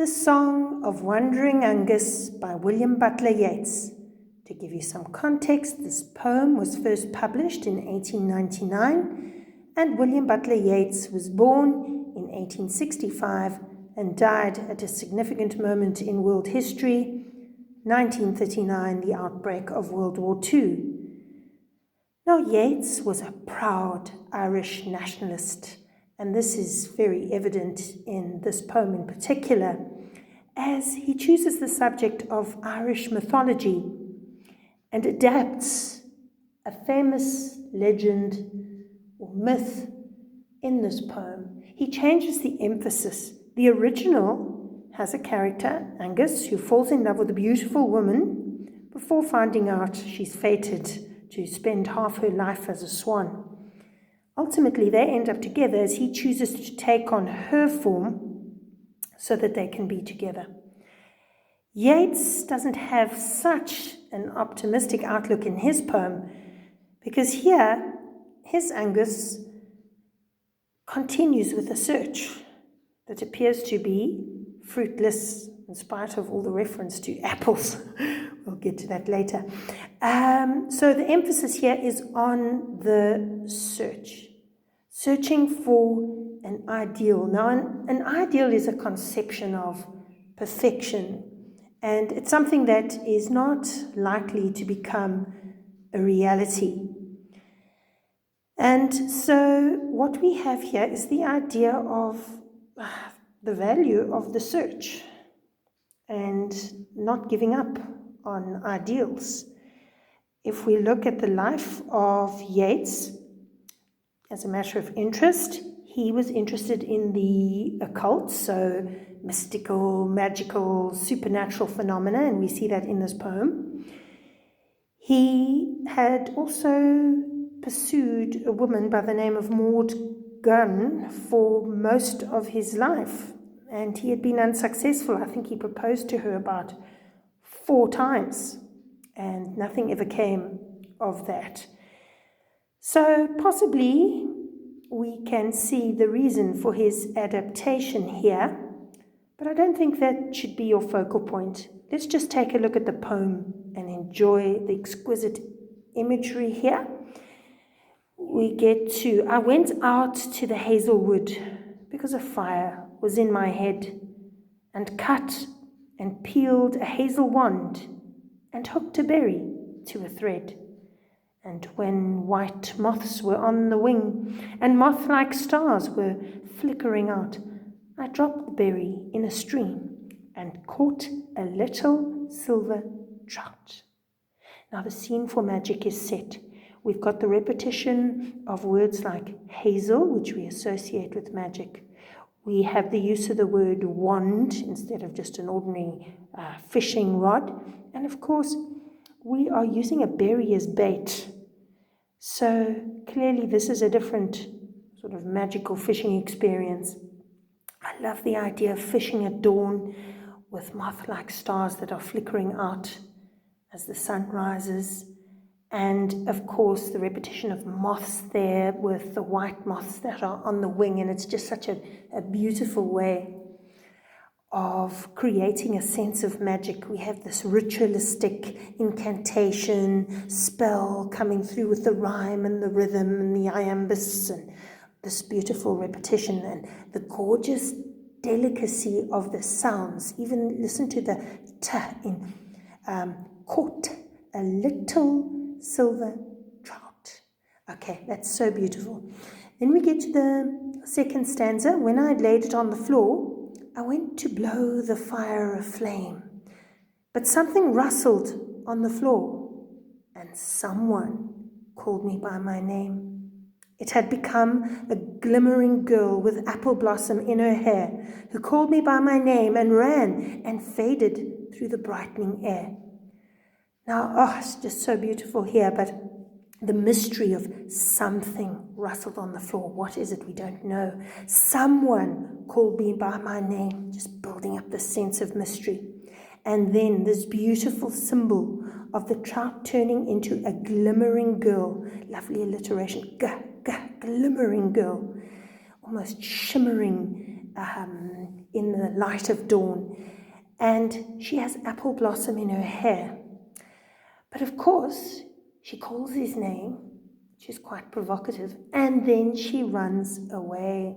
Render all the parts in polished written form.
The Song of Wandering Aengus by William Butler Yeats. To give you some context, this poem was first published in 1899, and William Butler Yeats was born in 1865 and died at a significant moment in world history, 1939, the outbreak of World War II. Now, Yeats was a proud Irish nationalist, and this is very evident in this poem in particular, as he chooses the subject of Irish mythology and adapts a famous legend or myth in this poem. He changes the emphasis. The original has a character, Aengus, who falls in love with a beautiful woman before finding out she's fated to spend half her life as a swan. Ultimately, they end up together as he chooses to take on her form so that they can be together. Yeats doesn't have such an optimistic outlook in his poem, because here his Aengus continues with a search that appears to be fruitless in spite of all the reference to apples. We'll get to that later. So the emphasis here is on the searching for an ideal. Now, an ideal is a conception of perfection, and it's something that is not likely to become a reality. And so what we have here is the idea of the value of the search and not giving up on ideals. If we look at the life of Yeats, as a matter of interest, he was interested in the occult, so mystical, magical, supernatural phenomena, and we see that in this poem. He had also pursued a woman by the name of Maud Gunn for most of his life, and he had been unsuccessful. I think he proposed to her about 4 times, and nothing ever came of that. So possibly we can see the reason for his adaptation here, but I don't think that should be your focal point. Let's just take a look at the poem and enjoy the exquisite imagery here. We get to, I went out to the hazel wood because a fire was in my head, and cut and peeled a hazel wand and hooked a berry to a thread. And when white moths were on the wing and moth-like stars were flickering out, I dropped the berry in a stream and caught a little silver trout. Now the scene for magic is set. We've got the repetition of words like hazel, which we associate with magic. We have the use of the word wand instead of just an ordinary fishing rod. And of course, we are using a berry as bait. So clearly this is a different sort of magical fishing experience. I love the idea of fishing at dawn with moth-like stars that are flickering out as the sun rises. And of course the repetition of moths there with the white moths that are on the wing. And it's just such a beautiful way of creating a sense of magic. We have this ritualistic incantation spell coming through with the rhyme and the rhythm and the iambus and this beautiful repetition and the gorgeous delicacy of the sounds. Even listen to the t in caught a little silver trout. Okay, that's so beautiful. Then we get to the second stanza. When I had laid it on the floor, I went to blow the fire aflame, but something rustled on the floor, and someone called me by my name. It had become a glimmering girl with apple blossom in her hair, who called me by my name and ran and faded through the brightening air. Now, it's just so beautiful here, but the mystery of something rustled on the floor. What is it? We don't know. Someone called me by my name, just building up the sense of mystery. And then this beautiful symbol of the trout turning into a glimmering girl. Lovely alliteration. Glimmering girl. Almost shimmering in the light of dawn. And she has apple blossom in her hair. But of course, she calls his name, which is quite provocative, and then she runs away.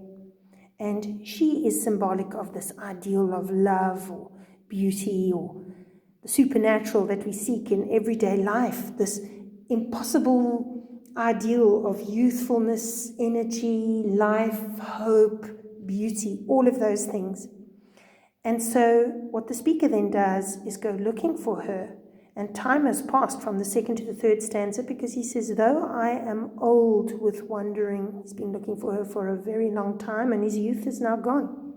And she is symbolic of this ideal of love or beauty or the supernatural that we seek in everyday life, this impossible ideal of youthfulness, energy, life, hope, beauty, all of those things. And so what the speaker then does is go looking for her. And time has passed from the second to the third stanza, because he says, though I am old with wandering, he's been looking for her for a very long time, and his youth is now gone.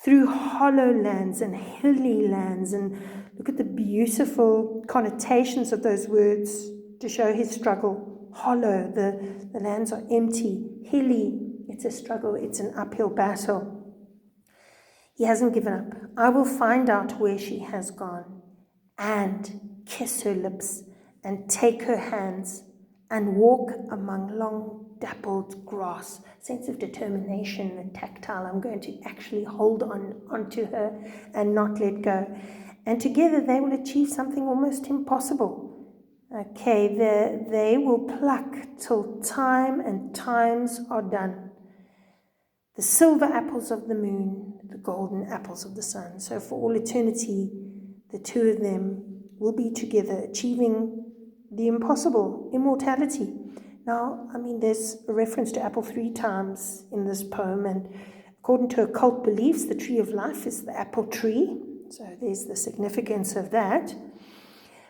Through hollow lands and hilly lands, and look at the beautiful connotations of those words to show his struggle. Hollow, the lands are empty. Hilly, it's a struggle, it's an uphill battle. He hasn't given up. I will find out where she has gone, and kiss her lips, and take her hands, and walk among long dappled grass. Sense of determination and tactile. I'm going to actually hold onto her and not let go. And together they will achieve something almost impossible. Okay, they will pluck till time and times are done. The silver apples of the moon, the golden apples of the sun. So for all eternity, the two of them will be together, achieving the impossible, immortality. Now, there's a reference to apple 3 times in this poem, and according to occult beliefs, the tree of life is the apple tree. So there's the significance of that.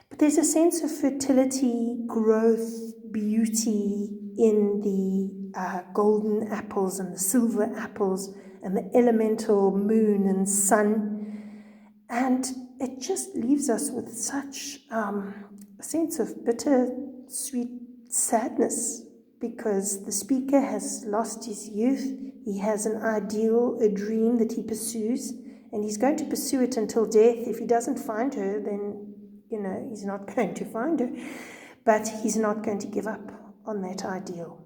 But there's a sense of fertility, growth, beauty in the golden apples and the silver apples and the elemental moon and sun. And it just leaves us with such a sense of bitter, sweet sadness, because the speaker has lost his youth. He has an ideal, a dream that he pursues, and he's going to pursue it until death. If he doesn't find her, then, he's not going to find her. But he's not going to give up on that ideal.